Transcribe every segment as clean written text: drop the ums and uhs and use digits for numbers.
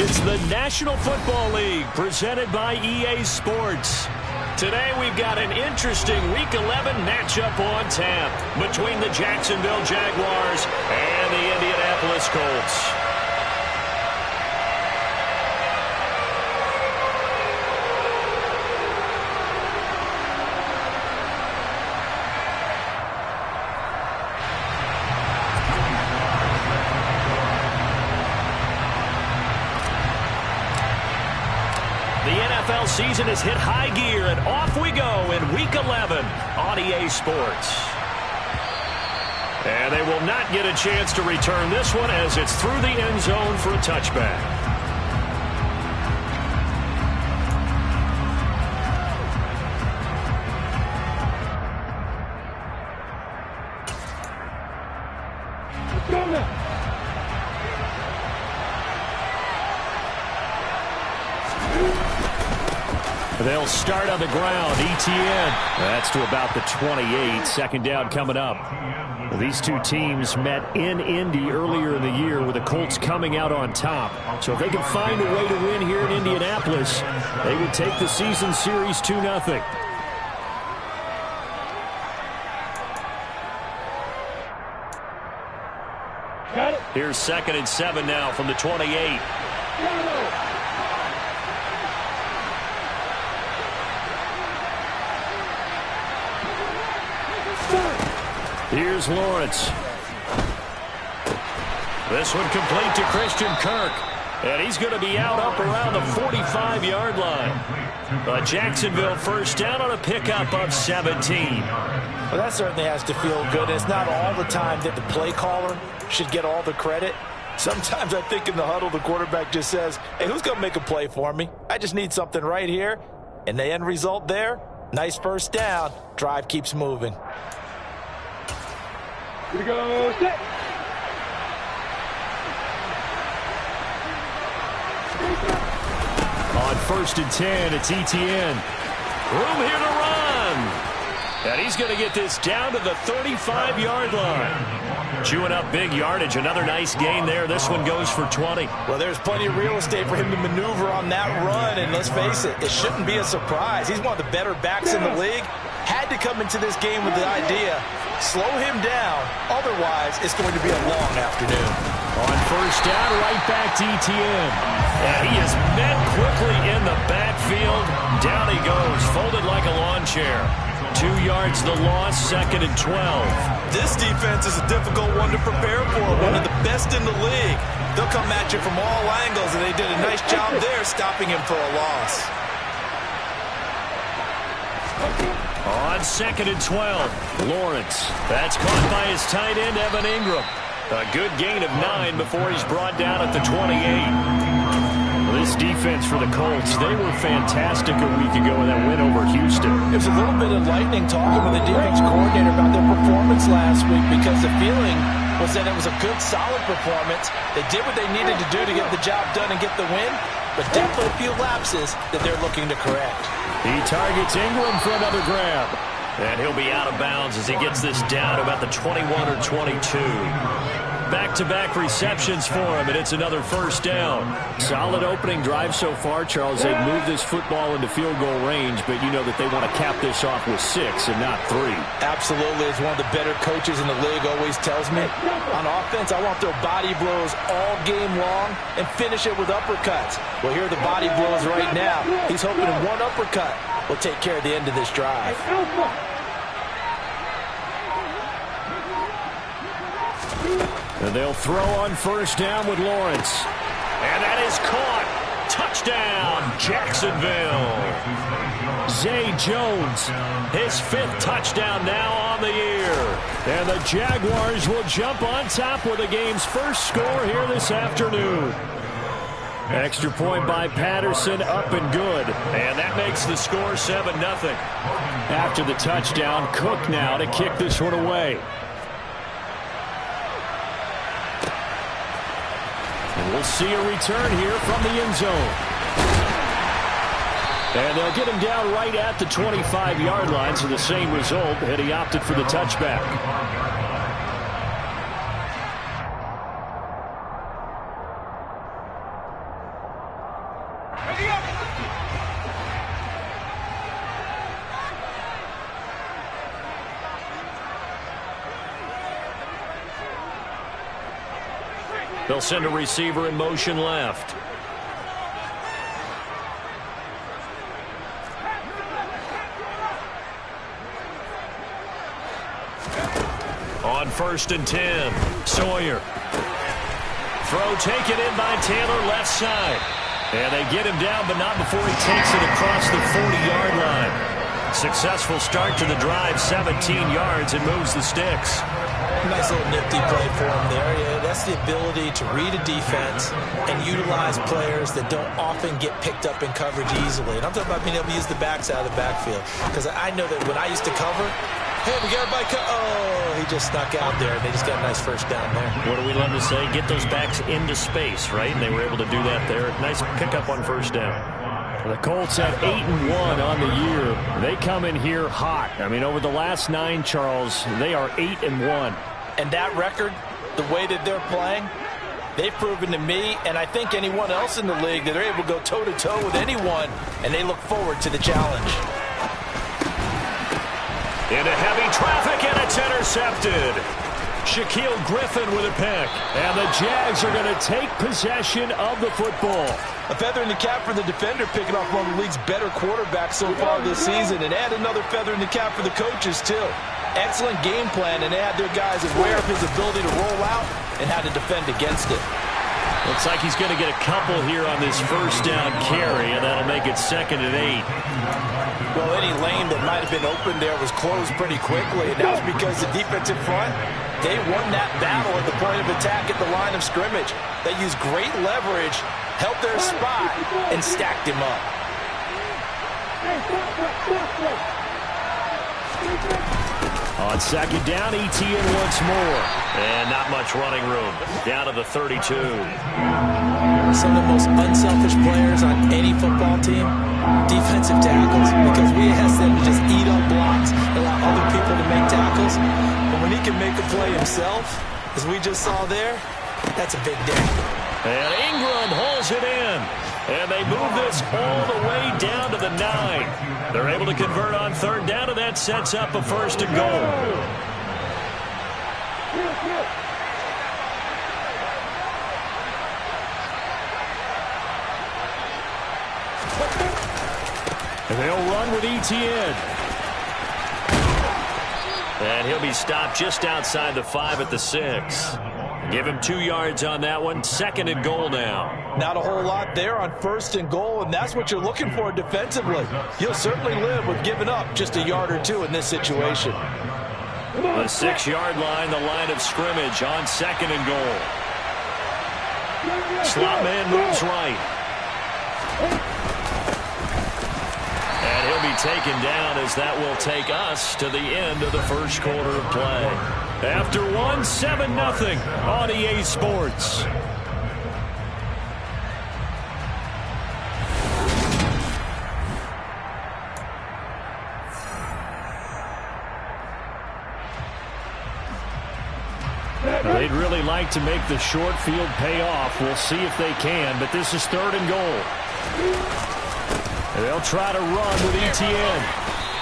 It's the National Football League presented by EA Sports. Today we've got an interesting Week 11 matchup on tap between the Jacksonville Jaguars and the Indianapolis Colts. The NFL season has hit high gear, and off we go in Week 11 on EA Sports. And they will not get a chance to return this one as it's through the end zone for a touchback. They'll start on the ground. ETN. That's to about the 28. Second down coming up. These two teams met in Indy earlier in the year with the Colts coming out on top. So if they can find a way to win here in Indianapolis, they would take the season series 2-0. Here's 2nd and 7 now from the 28. Here's Lawrence. This one complete to Christian Kirk. And he's going to be out up around the 45-yard line. A Jacksonville first down on a pickup of 17. Well, that certainly has to feel good. It's not all the time that the play caller should get all the credit. Sometimes I think in the huddle, the quarterback just says, hey, who's going to make a play for me? I just need something right here. And the end result there, nice first down. Drive keeps moving. Here we go, set. On 1st and 10, it's ETN. Room here to run. And he's going to get this down to the 35-yard line. Chewing up big yardage. Another nice gain there. This one goes for 20. Well, there's plenty of real estate for him to maneuver on that run. And let's face it, it shouldn't be a surprise. He's one of the better backs in the league. Had to come into this game with the idea, slow him down. Otherwise, it's going to be a long afternoon. On first down, right back to ETN. And he is met quickly in the backfield. Down he goes, folded like a lawn chair. 2 yards the loss, 2nd and 12. This defense is a difficult one to prepare for, one of the best in the league. They'll come at you from all angles, and they did a nice job there stopping him for a loss. On 2nd and 12, Lawrence. That's caught by his tight end, Evan Ingram. A good gain of 9 before he's brought down at the 28. This defense for the Colts, they were fantastic a week ago in that win over Houston. It was a little bit enlightening talking with the defense coordinator about their performance last week because the feeling was that it was a good, solid performance. They did what they needed to do to get the job done and get the win, but definitely a few lapses that they're looking to correct. He targets Ingram for another grab. And he'll be out of bounds as he gets this down to about the 21 or 22. Back-to-back receptions for him, and it's another first down. Solid opening drive so far, Charles. They've moved this football into field goal range, but you know that they want to cap this off with 6 and not 3. Absolutely. As one of the better coaches in the league always tells me, on offense, I want their body blows all game long and finish it with uppercuts. Well, here are the body blows right now. He's hoping one uppercut will take care of the end of this drive. And they'll throw on first down with Lawrence. And that is caught. Touchdown, Jacksonville. Zay Jones, his 5th touchdown now on the year. And the Jaguars will jump on top with the game's first score here this afternoon. Extra point by Patterson, up and good. And that makes the score 7-0. After the touchdown, Cook now to kick this one away. And we'll see a return here from the end zone. And they'll get him down right at the 25-yard line, so the same result, and he opted for the touchback. They'll send a receiver in motion left. On 1st and 10, Sawyer. Throw taken in by Taylor, left side. And they get him down, but not before he takes it across the 40-yard line. Successful start to the drive, 17 yards, and moves the sticks. Nice little nifty play for him there. Yeah, that's the ability to read a defense and utilize players that don't often get picked up in coverage easily. And I'm talking about being able to use the backs out of the backfield. Because I know that when I used to cover, hey, we got everybody he just snuck out there, and they just got a nice first down there. What do we love to say? Get those backs into space, right? And they were able to do that there. Nice pickup on first down. The Colts have 8-1 on the year. They come in here hot. I mean, over the last 9, Charles, they are 8-1. And that record, the way that they're playing, they've proven to me, and I think anyone else in the league, that they're able to go toe-to-toe with anyone, and they look forward to the challenge. Into heavy traffic, and it's intercepted. Shaquille Griffin with a pick. And the Jags are going to take possession of the football. A feather in the cap for the defender, picking off one of the league's better quarterbacks so far this season. And add another feather in the cap for the coaches, too. Excellent game plan, and they had their guys aware of his ability to roll out and how to defend against it. Looks like he's going to get a couple here on this first down carry, and that'll make it 2nd and 8. Well, any lane that might have been open there was closed pretty quickly, and that was because the defensive front, they won that battle at the point of attack at the line of scrimmage. They used great leverage, held their spot, and stacked him up. On 2nd down, ETN once more. And not much running room. Down to the 32. Some of the most unselfish players on any football team, defensive tackles, because we ask them to just eat up blocks, allow other people to make tackles. But when he can make a play himself, as we just saw there, that's a big day. And Ingram hauls it in. And they move this all the way down to the 9. They're able to convert on 3rd down, and that sets up a 1st and goal. And they'll run with ETN. And he'll be stopped just outside the 5 at the 6. Give him 2 yards on that one. 2nd and goal now. Not a whole lot there on 1st and goal, and that's what you're looking for defensively. You'll certainly live with giving up just a yard or 2 in this situation. The 6-yard line, the line of scrimmage on 2nd and goal. Slot man moves right. And he'll be taken down as that will take us to the end of the first quarter of play. After 1, 7-0 on EA Sports. They'd really like to make the short field pay off. We'll see if they can, but this is 3rd and goal. They'll try to run with ETN.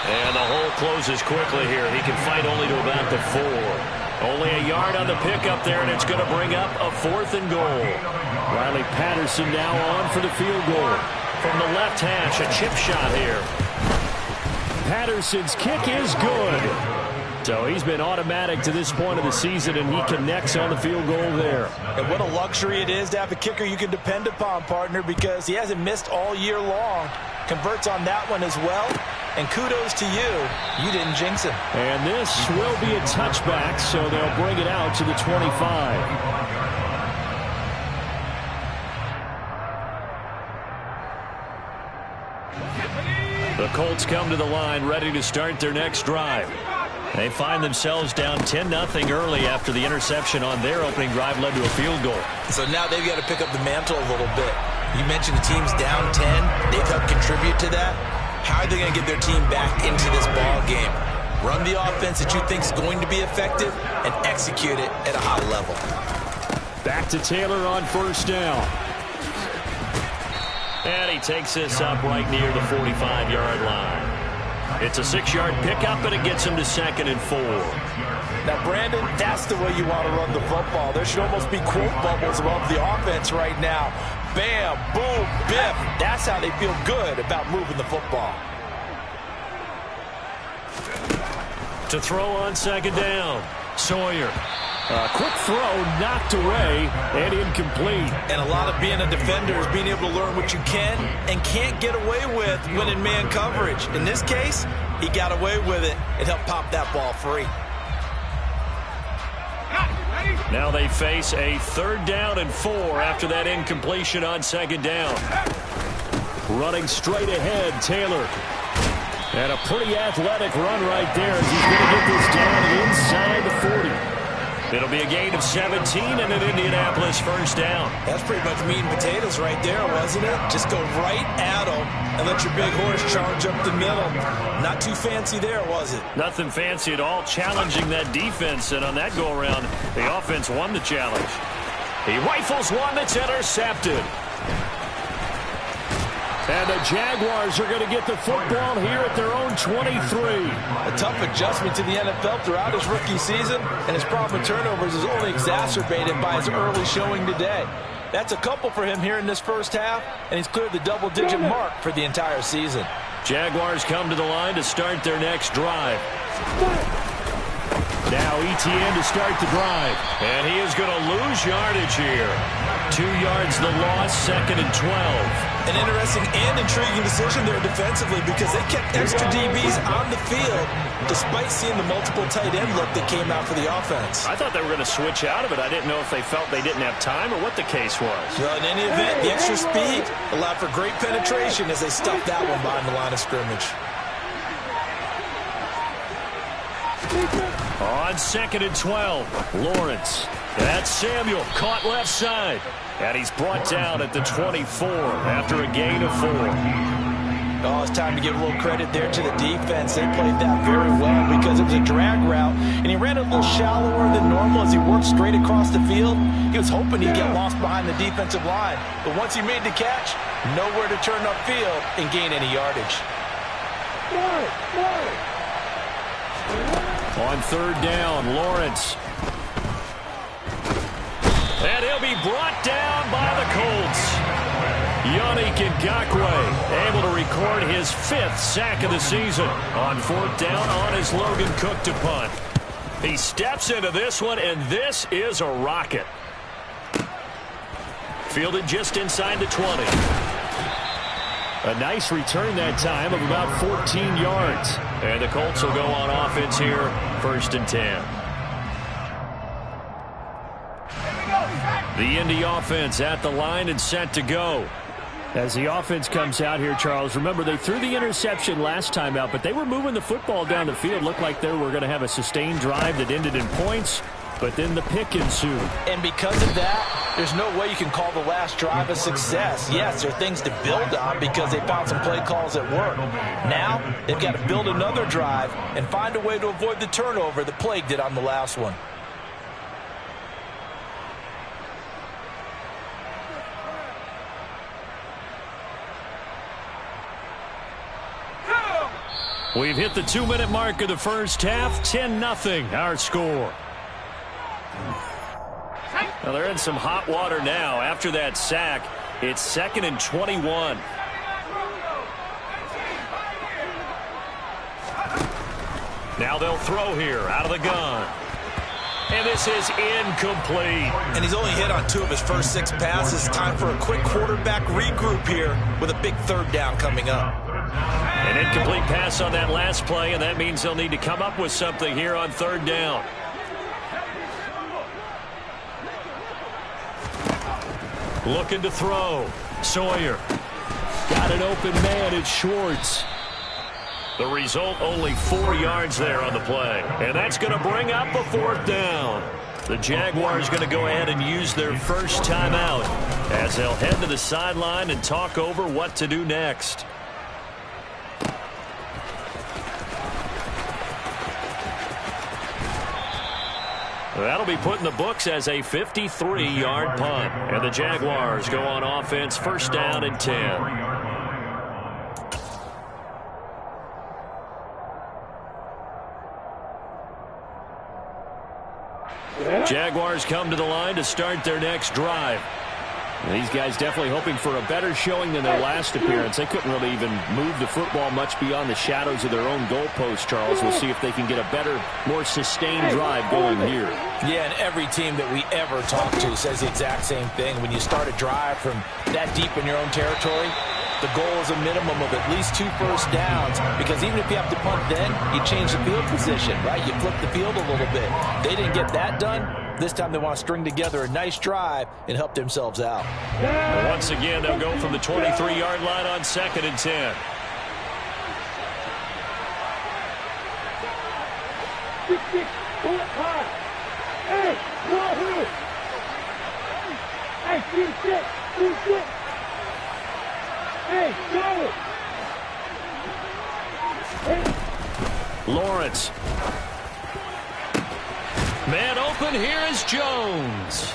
And the hole closes quickly here. He can fight only to about the 4. Only a yard on the pickup there, and it's going to bring up a 4th and goal. Riley Patterson now on for the field goal. From the left hash, a chip shot here. Patterson's kick is good. So he's been automatic to this point of the season, and he connects on the field goal there. And what a luxury it is to have a kicker you can depend upon, partner, because he hasn't missed all year long. Converts on that one as well. And kudos to you. You didn't jinx him. And this will be a touchback, so they'll bring it out to the 25. The Colts come to the line ready to start their next drive. They find themselves down 10-0 early after the interception on their opening drive led to a field goal. So now they've got to pick up the mantle a little bit. You mentioned the team's down 10. They've helped contribute to that. How are they going to get their team back into this ball game? Run the offense that you think is going to be effective and execute it at a high level. Back to Taylor on 1st down. And he takes this up right near the 45-yard line. It's a 6-yard pickup, and it gets him to 2nd and 4. Now, Brandon, that's the way you want to run the football. There should almost be quote bubbles above the offense right now. Bam, boom, biff. That's how they feel good about moving the football. To throw on 2nd down, Sawyer. A quick throw knocked away and incomplete. And a lot of being a defender is being able to learn what you can and can't get away with when in man coverage. In this case, he got away with it and helped pop that ball free. Now they face a 3rd down and 4 after that incompletion on 2nd down. Running straight ahead, Taylor. And a pretty athletic run right there as he's going to get this down inside the 40. It'll be a gain of 17 and an Indianapolis 1st down. That's pretty much meat and potatoes right there, wasn't it? Just go right at them and let your big horse charge up the middle. Not too fancy there, was it? Nothing fancy at all, challenging that defense. And on that go-around, the offense won the challenge. He rifles one that's intercepted. And the Jaguars are going to get the football here at their own 23. A tough adjustment to the NFL throughout his rookie season, and his problem with turnovers is only exacerbated by his early showing today. That's a couple for him here in this first half, and he's cleared the double-digit mark for the entire season. Jaguars come to the line to start their next drive. Now ETN to start the drive. And he is going to lose yardage here. 2 yards the loss, 2nd and 12. An interesting and intriguing decision there defensively because they kept extra DBs on the field despite seeing the multiple tight end look that came out for the offense. I thought they were going to switch out of it. I didn't know if they felt they didn't have time or what the case was. Well, in any event, the extra speed allowed for great penetration as they stuffed that one behind the line of scrimmage. On 2nd and 12, Lawrence. That's Samuel, caught left side. And he's brought down at the 24 after a gain of 4. Oh, it's time to give a little credit there to the defense. They played that very well because it was a drag route, and he ran a little shallower than normal as he worked straight across the field. He was hoping he'd get lost behind the defensive line, but once he made the catch, nowhere to turn upfield and gain any yardage. On 3rd down, Lawrence. And he'll be brought down by the Colts. Yannick Ngakoue able to record his 5th sack of the season on 4th down on his Logan Cook to punt. He steps into this one, and this is a rocket. Fielded just inside the 20. A nice return that time of about 14 yards. And the Colts will go on offense here, 1st and 10. The Indy offense at the line and set to go. As the offense comes out here, Charles, remember they threw the interception last time out, but they were moving the football down the field. Looked like they were going to have a sustained drive that ended in points, but then the pick ensued. And because of that, there's no way you can call the last drive a success. Yes, there are things to build on because they found some play calls that work. Now, they've got to build another drive and find a way to avoid the turnover that plagued it on the last one. We've hit the 2-minute mark of the first half. 10-0 our score. Well, they're in some hot water now. After that sack, it's 2nd and 21. Now they'll throw here out of the gun. And this is incomplete. And he's only hit on 2 of his first 6 passes. Time for a quick quarterback regroup here with a big 3rd down coming up. An incomplete pass on that last play, and that means they'll need to come up with something here on 3rd down. Looking to throw. Sawyer. Got an open man. It's Schwartz. The result, only 4 yards there on the play. And that's going to bring up a 4th down. The Jaguars going to go ahead and use their first timeout as they'll head to the sideline and talk over what to do next. That'll be put in the books as a 53-yard punt. And the Jaguars go on offense, 1st down and 10. Jaguars come to the line to start their next drive. These guys definitely hoping for a better showing than their last appearance. They couldn't really even move the football much beyond the shadows of their own goalpost, Charles. We'll see if they can get a better, more sustained drive going here. Yeah, and every team that we ever talk to says the exact same thing. When you start a drive from that deep in your own territory, the goal is a minimum of at least 2 first downs, because even if you have to punt then, you change the field position, right? You flip the field a little bit. They didn't get that done. This time they want to string together a nice drive and help themselves out. And once again, they'll go from the 23-yard line on 2nd and 10. Lawrence. Man open, here is Jones.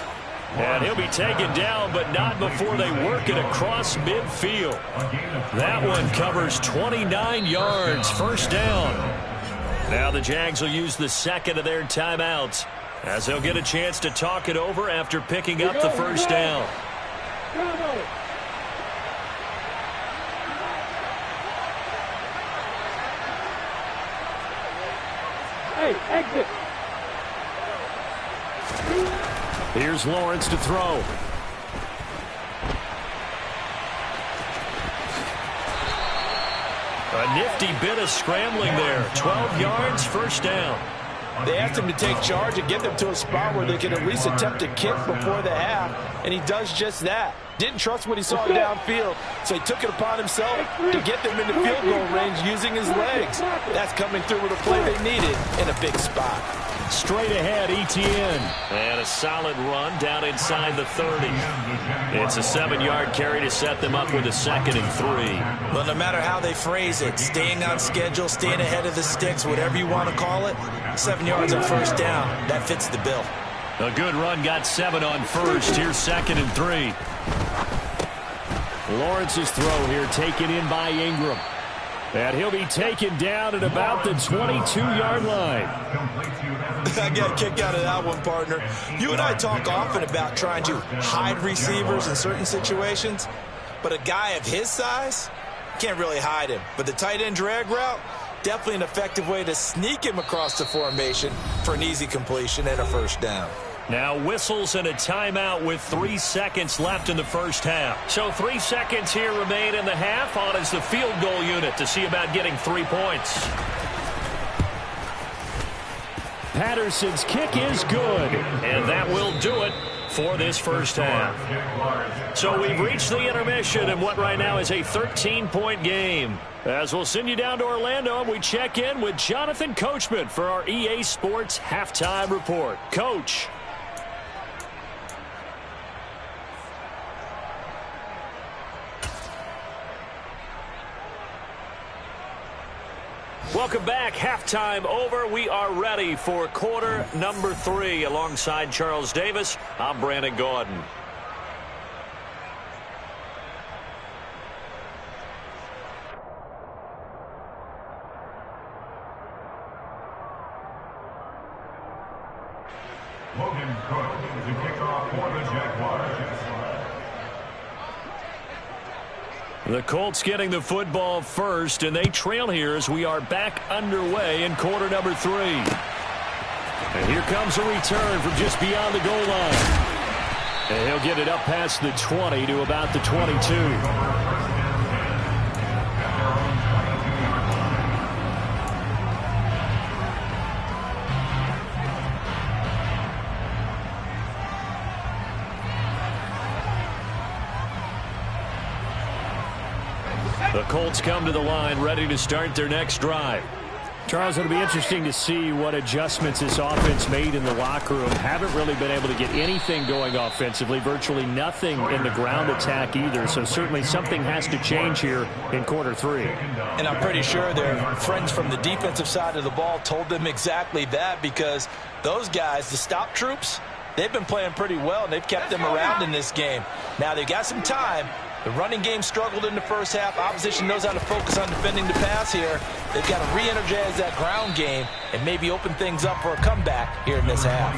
And he'll be taken down, but not before they work it across midfield. That one covers 29 yards, first down. Now the Jags will use the second of their timeouts, as they'll get a chance to talk it over after picking up the first down. Hey, exit. Here's Lawrence to throw. A nifty bit of scrambling there. 12 yards, first down. They asked him to take charge and get them to a spot where they could at least attempt a kick before the half, and he does just that. Didn't trust what he saw downfield, so he took it upon himself to get them into field goal range using his legs. That's coming through with a play they needed in a big spot. Straight ahead, ETN. And a solid run down inside the 30. It's a 7-yard carry to set them up with a 2nd and 3. Well, no matter how they phrase it, staying on schedule, staying ahead of the sticks, whatever you want to call it, 7 yards on first down, that fits the bill. A good run, got 7 on first. Here's 2nd and 3. Lawrence's throw here taken in by Ingram. And he'll be taken down at about the 22-yard line. I got a kick out of that one, partner. You and I talk often about trying to hide receivers in certain situations, but a guy of his size can't really hide him. But the tight end drag route, definitely an effective way to sneak him across the formation for an easy completion and a first down. Now whistles and a timeout with 3 seconds left in the first half. So 3 seconds here remain in the half. On is the field goal unit to see about getting 3 points. Patterson's kick is good. And that will do it for this first half. So we've reached the intermission in what right now is a 13-point game. As we'll send you down to Orlando, and we check in with Jonathan Coachman for our EA Sports Halftime Report. Coach. Welcome back. Halftime over. We are ready for quarter number 3. Alongside Charles Davis, I'm Brandon Gordon. Logan Cook to kick off for the Jaguars. The Colts getting the football first, and they trail here as we are back underway in quarter number 3. And here comes a return from just beyond the goal line. And he'll get it up past the 20 to about the 22. The Colts come to the line ready to start their next drive. Charles, it'll be interesting to see what adjustments this offense made in the locker room. Haven't really been able to get anything going offensively, virtually nothing in the ground attack either. So certainly something has to change here in quarter 3. And I'm pretty sure their friends from the defensive side of the ball told them exactly that, because those guys, the stop troops, they've been playing pretty well, and they've kept them around in this game. Now they've got some time. The running game struggled in the first half. Opposition knows how to focus on defending the pass here. they've got to re-energize that ground game and maybe open things up for a comeback here in this half.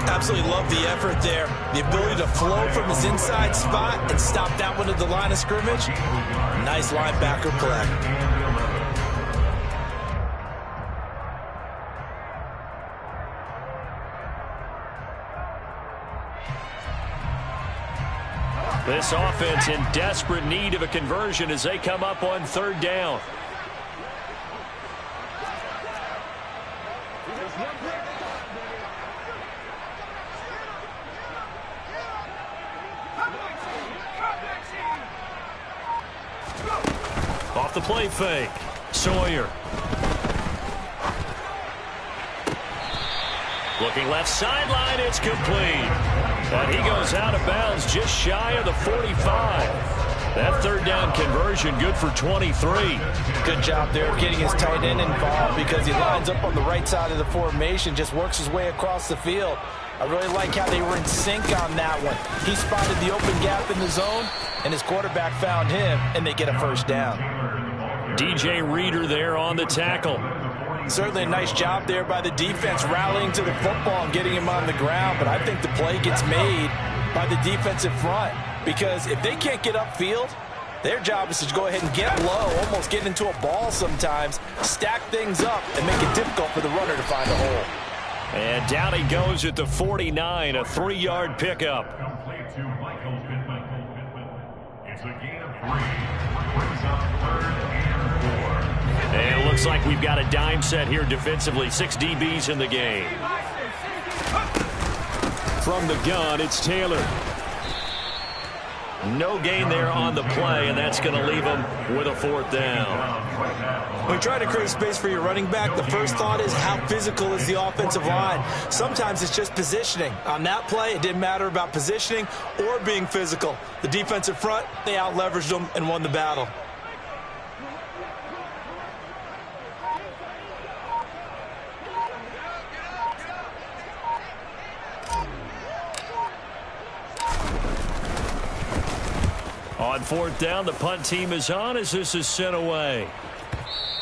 Absolutely love the effort there. The ability to flow from his inside spot and stop that one at the line of scrimmage. Nice linebacker play. This offense in desperate need of a conversion as they come up on third down. Off the play fake. Sawyer. Looking left sideline, it's complete. And he goes out of bounds just shy of the 45. That third down conversion good for 23. Good job there of getting his tight end involved because he lines up on the right side of the formation, just works his way across the field. I really like how they were in sync on that one. He spotted the open gap in the zone, and his quarterback found him, and they get a first down. DJ Reader there on the tackle. Certainly a nice job there by the defense rallying to the football and getting him on the ground, but I think the play gets made by the defensive front because if they can't get upfield, their job is to go ahead and get low, almost get into a ball sometimes, stack things up, and make it difficult for the runner to find a hole. And down he goes at the 49, a 3-yard pickup. Complete to Michael Pittman. It's a gain of 3. Brings up 3rd and 4. And it looks like we've got a dime set here defensively. 6 DBs in the game. From the gun, it's Taylor. No gain there on the play, and that's going to leave him with a 4th down. When you try to create space for your running back, the first thought is how physical is the offensive line. Sometimes it's just positioning. On that play, it didn't matter about positioning or being physical. The defensive front, they out-leveraged them and won the battle. On 4th down, the punt team is on as this is sent away.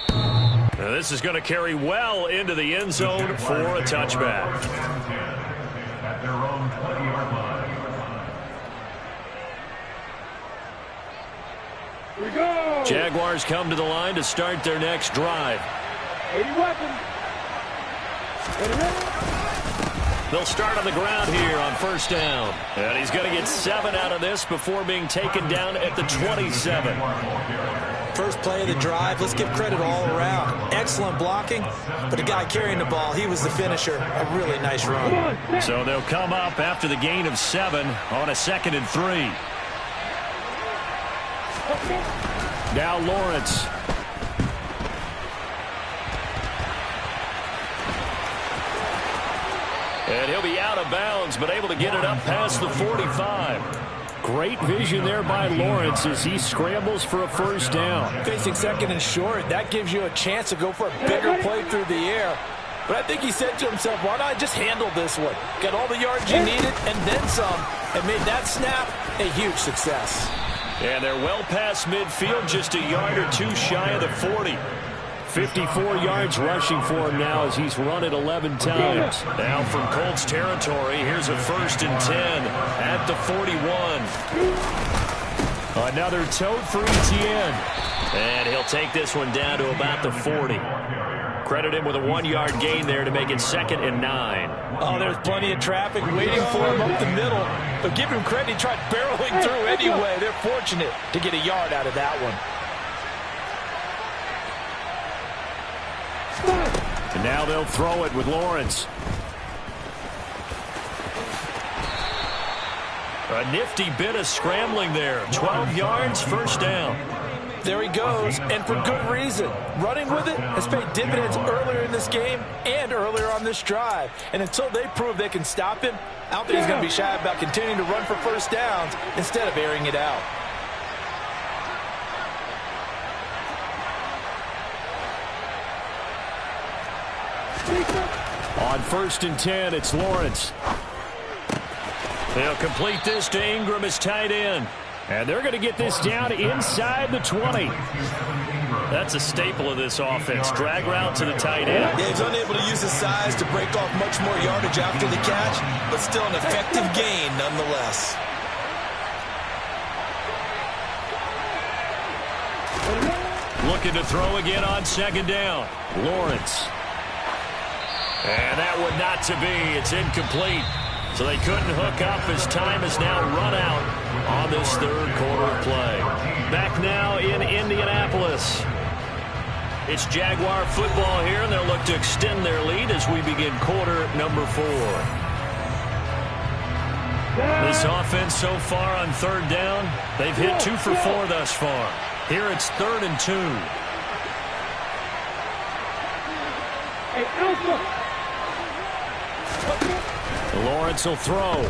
Now this is going to carry well into the end zone for a touchback. At their own 20-yard line. Here we go. Jaguars come to the line to start their next drive. 80 weapons. They'll start on the ground here on 1st down. And he's going to get 7 out of this before being taken down at the 27. First play of the drive, let's give credit all around. Excellent blocking, but the guy carrying the ball, he was the finisher. A really nice run. So they'll come up after the gain of 7 on a 2nd and 3. Now Lawrence. And he'll be out of bounds, but able to get it up past the 45. Great vision there by Lawrence as he scrambles for a 1st down. Facing 2nd and short, that gives you a chance to go for a bigger play through the air. But I think he said to himself, why not just handle this one? Got all the yards you needed and then some, and made that snap a huge success. And they're well past midfield, just a yard or 2 shy of the 40. 54 yards rushing for him now as he's run it 11 times. Now from Colts territory, here's a 1st and 10 at the 41. Another tote for Etienne. And he'll take this one down to about the 40. Credit him with a 1-yard gain there to make it 2nd and 9. Oh, there's plenty of traffic waiting for him up the middle. But give him credit, he tried barreling through anyway. They're fortunate to get a yard out of that one. And now they'll throw it with Lawrence. A nifty bit of scrambling there. 12 yards, 1st down. There he goes, and for good reason. Running with it has paid dividends earlier in this game and earlier on this drive. And until they prove they can stop him, I don't think he's going to be shy about continuing to run for 1st downs instead of airing it out. On 1st and 10, it's Lawrence. They'll complete this to Ingram as tight end. And they're going to get this down inside the 20. That's a staple of this offense. Drag route to the tight end. Yeah, he's unable to use his size to break off much more yardage after the catch, but still an effective gain nonetheless. Looking to throw again on second down. Lawrence. And that would not to be. It's incomplete. So they couldn't hook up as time has now run out on this third quarter of play. Back now in Indianapolis. It's Jaguar football here, and they'll look to extend their lead as we begin quarter number 4. This offense so far on third down, they've hit 2 for 4 thus far. Here it's 3rd and 2. Lawrence will throw.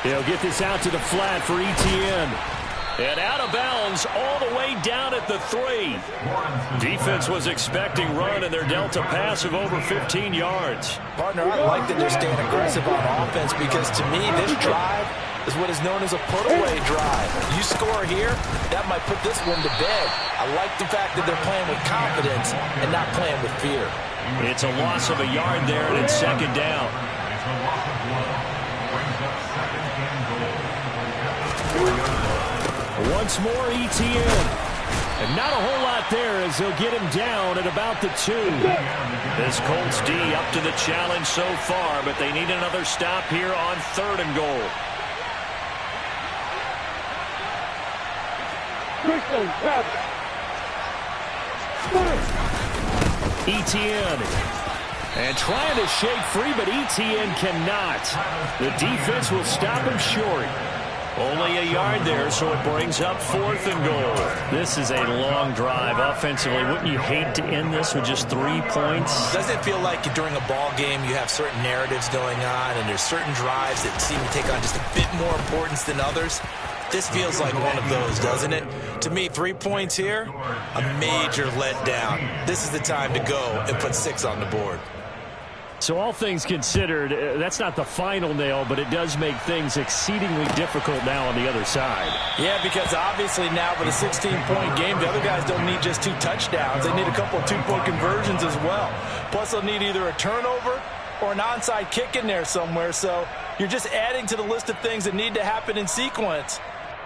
He'll get this out to the flat for Etienne. And out of bounds all the way down at the 3. Defense was expecting run, and they're dealt a pass of over 15 yards. Partner, I like that they're staying aggressive on offense because, to me, this drive is what is known as a put-away drive. You score here, that might put this one to bed. I like the fact that they're playing with confidence and not playing with fear. It's a loss of a yard there, and it's second down. It's a loss of 1. Brings up 2nd and goal. Once more, Etienne. And not a whole lot there as they'll get him down at about the 2. This Colts D up to the challenge so far, but they need another stop here on 3rd and goal. Etienne. And trying to shake free, but Etienne cannot. The defense will stop him short. Only a yard there, so it brings up 4th and goal. This is a long drive offensively. Wouldn't you hate to end this with just 3 points? Doesn't it feel like during a ball game you have certain narratives going on and there's certain drives that seem to take on just a bit more importance than others? This feels like one of those, doesn't it? To me, 3 points here, a major letdown. This is the time to go and put 6 on the board. So all things considered, that's not the final nail, but it does make things exceedingly difficult now on the other side. Yeah, because obviously now with a 16-point game, the other guys don't need just 2 touchdowns. They need a couple of 2-point conversions as well. Plus, they'll need either a turnover or an onside kick in there somewhere. So you're just adding to the list of things that need to happen in sequence.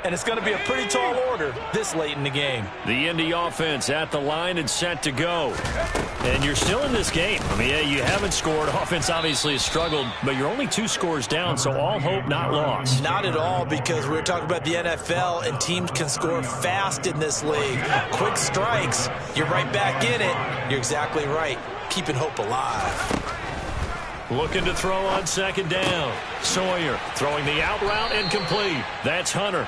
And it's going to be a pretty tall order this late in the game. The Indy offense at the line and set to go. And you're still in this game. I mean, yeah, you haven't scored. Offense obviously has struggled, but you're only 2 scores down, so all hope not lost. Not at all, because we're talking about the NFL, and teams can score fast in this league. Quick strikes, you're right back in it. You're exactly right. Keeping hope alive. Looking to throw on second down. Sawyer throwing the out route incomplete. That's Hunter.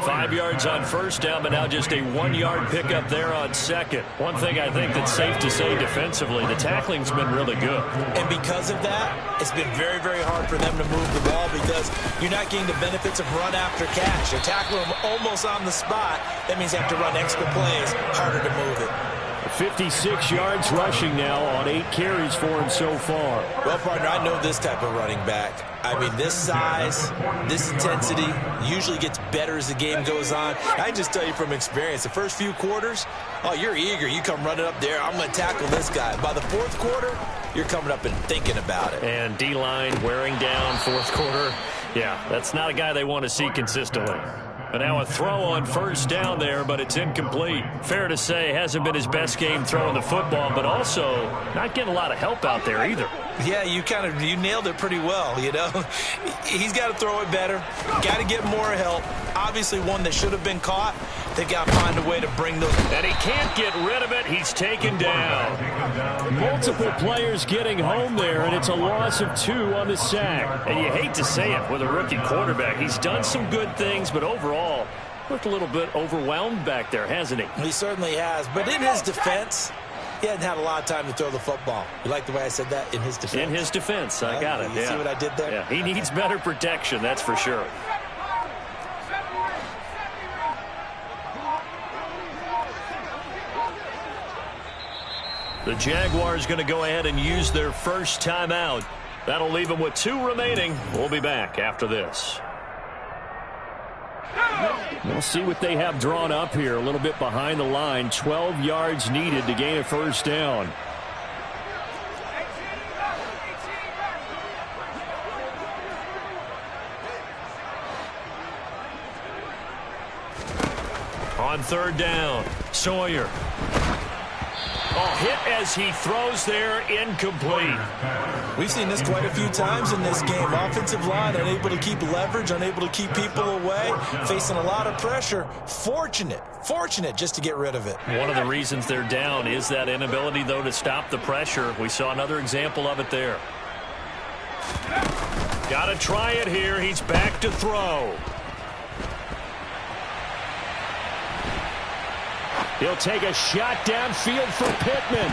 5 yards on first down, but now just a 1-yard pickup there on second. One thing I think that's safe to say defensively, the tackling's been really good. And because of that, it's been very, very hard for them to move the ball because you're not getting the benefits of run after catch. You're tackling them almost on the spot. That means you have to run extra plays, harder to move it. 56 yards rushing now on 8 carries for him so far. Well, partner, I know this type of running back. I mean, this size, this intensity usually gets better as the game goes on. I can just tell you from experience, the first few quarters, oh, you're eager. You come running up there, I'm going to tackle this guy. By the 4th quarter, you're coming up and thinking about it. And D-line wearing down 4th quarter. Yeah, that's not a guy they want to see consistently. But now a throw on first down there, but it's incomplete. Fair to say, hasn't been his best game throwing the football, but also not getting a lot of help out there either. Yeah, you nailed it pretty well, you know. He's got to throw it better. Got to get more help. Obviously one that should have been caught. They got to find a way to bring those. And he can't get rid of it. He's taken down. Multiple players getting home there, and it's a loss of 2 on the sack. And you hate to say it with a rookie quarterback. He's done some good things, but overall looked a little bit overwhelmed back there, hasn't he? He certainly has. But in his defense, he hasn't had a lot of time to throw the football. You like the way I said that? In his defense? In his defense. I got it. You see what I did there? Yeah, he needs better protection, that's for sure. The Jaguars going to go ahead and use their first timeout. That'll leave them with 2 remaining. We'll be back after this. We'll see what they have drawn up here. A little bit behind the line. 12 yards needed to gain a first down. On third down, Sawyer. Hit as he throws there, incomplete. We've seen this quite a few times in this game. Offensive line unable to keep leverage, unable to keep people away, facing a lot of pressure. Fortunate just to get rid of it. One of the reasons they're down is that inability, though, to stop the pressure. We saw another example of it there. Got to try it here. He's back to throw. He'll take a shot downfield for Pittman.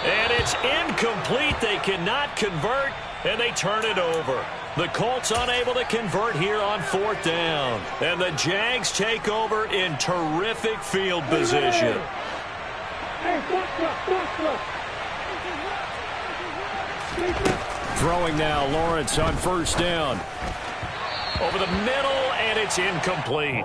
And it's incomplete. They cannot convert, and they turn it over. The Colts unable to convert here on fourth down. And the Jags take over in terrific field position. Throwing now, Lawrence on first down. Over the middle, and it's incomplete.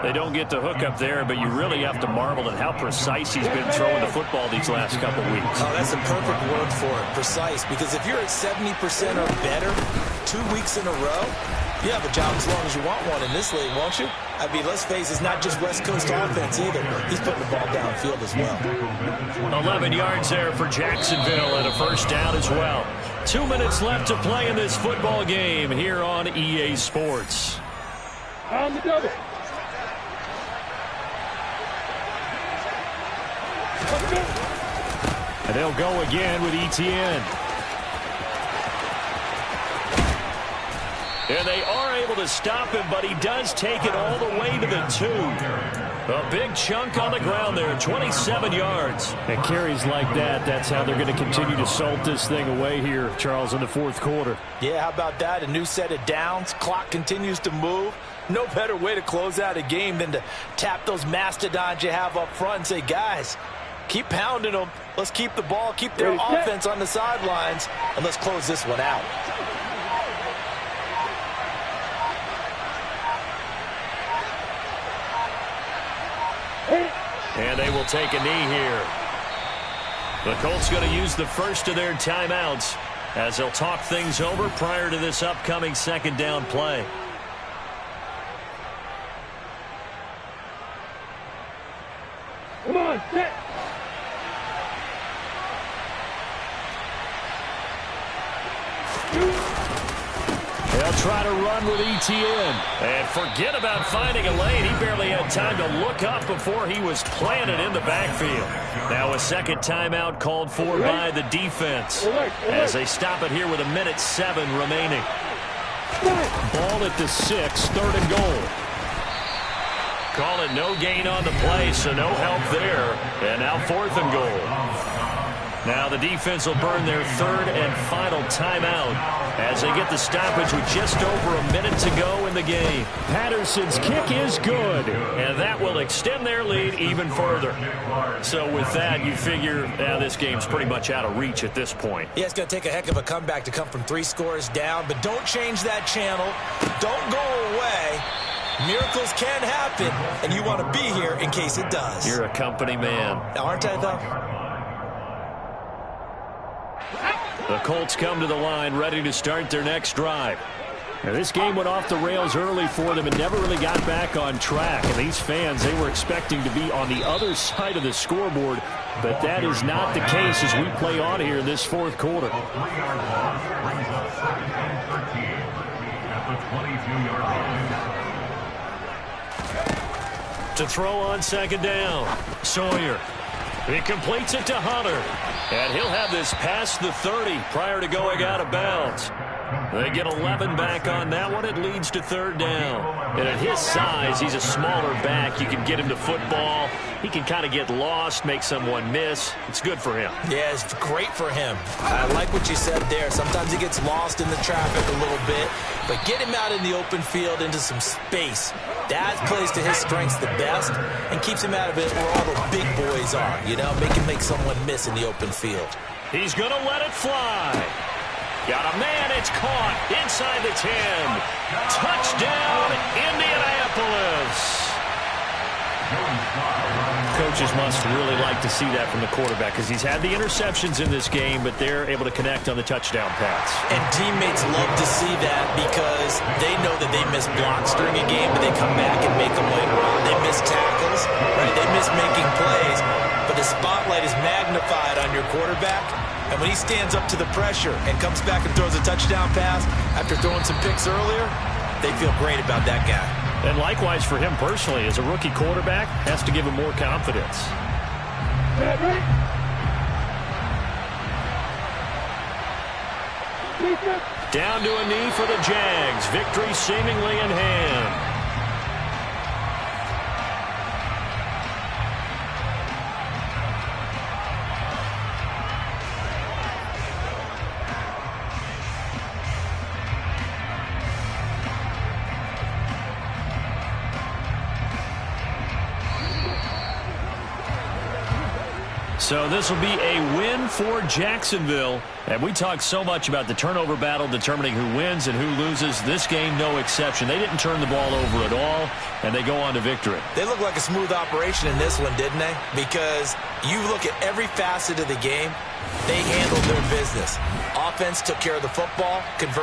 They don't get the hook up there, but you really have to marvel at how precise he's been throwing the football these last couple weeks. Oh, that's a perfect word for it, precise, because if you're at 70% or better 2 weeks in a row, you have a job as long as you want one in this league, won't you? I mean, let's face it, it's not just West Coast offense either. He's putting the ball downfield as well. 11 yards there for Jacksonville and a first down as well. 2 minutes left to play in this football game here on EA Sports. On the double. And they'll go again with Etienne. And they are able to stop him, but he does take it all the way to the 2. A big chunk on the ground there, 27 yards. And carries like that, that's how they're going to continue to salt this thing away here, Charles, in the fourth quarter. Yeah, how about that? A new set of downs. Clock continues to move. No better way to close out a game than to tap those mastodons you have up front and say, guys, keep pounding them. Let's keep the ball, keep their offense on the sidelines, and let's close this one out. And they will take a knee here. The Colts going to use the first of their timeouts as they'll talk things over prior to this upcoming second down play. Come on, set. They'll try to run with Etienne. And forget about finding a lane. He barely had time to look up before he was planted in the backfield. Now a second timeout called for by the defense as they stop it here with 1:07 remaining. Ball at the 6, third and goal. Call it no gain on the play, so no help there. And now fourth and goal. Now the defense will burn their third and final timeout as they get the stoppage with just over a minute to go in the game. Patterson's kick is good, and that will extend their lead even further. So with that, you figure this game's pretty much out of reach at this point. Yeah, it's going to take a heck of a comeback to come from 3 scores down, but don't change that channel. Don't go away. Miracles can happen, and you want to be here in case it does. You're a company man. Aren't I, though? The Colts come to the line ready to start their next drive. Now, this game went off the rails early for them and never really got back on track. And these fans, they were expecting to be on the other side of the scoreboard, but that is not the case as we play on here in this fourth quarter. To throw on second down, Sawyer. He completes it to Hunter. And he'll have this past the 30 prior to going out of bounds. They get 11 back on that one. It leads to third down. And at his size, he's a smaller back. You can get him to football. He can kind of get lost, make someone miss. It's good for him. Yeah, it's great for him. I like what you said there. Sometimes he gets lost in the traffic a little bit. But get him out in the open field into some space. That plays to his strengths the best and keeps him out of it where all the big boys are. You know, make someone miss in the open field. He's going to let it fly. Got a man. It's caught inside the 10. Touchdown, Indianapolis. Coaches must really like to see that from the quarterback because he's had the interceptions in this game, but they're able to connect on the touchdown pass. And teammates love to see that because they know that they miss blocks during a game, but they come back and make them later on. They miss tackles, right? They miss making plays, but the spotlight is magnified on your quarterback. And when he stands up to the pressure and comes back and throws a touchdown pass after throwing some picks earlier, they feel great about that guy. And likewise for him personally, as a rookie quarterback, has to give him more confidence. Down to a knee for the Jags. Victory seemingly in hand. So this will be a win for Jacksonville. And we talked so much about the turnover battle determining who wins and who loses. This game, no exception. They didn't turn the ball over at all, and they go on to victory. They look like a smooth operation in this one, didn't they? Because you look at every facet of the game, they handled their business. Offense took care of the football, converted.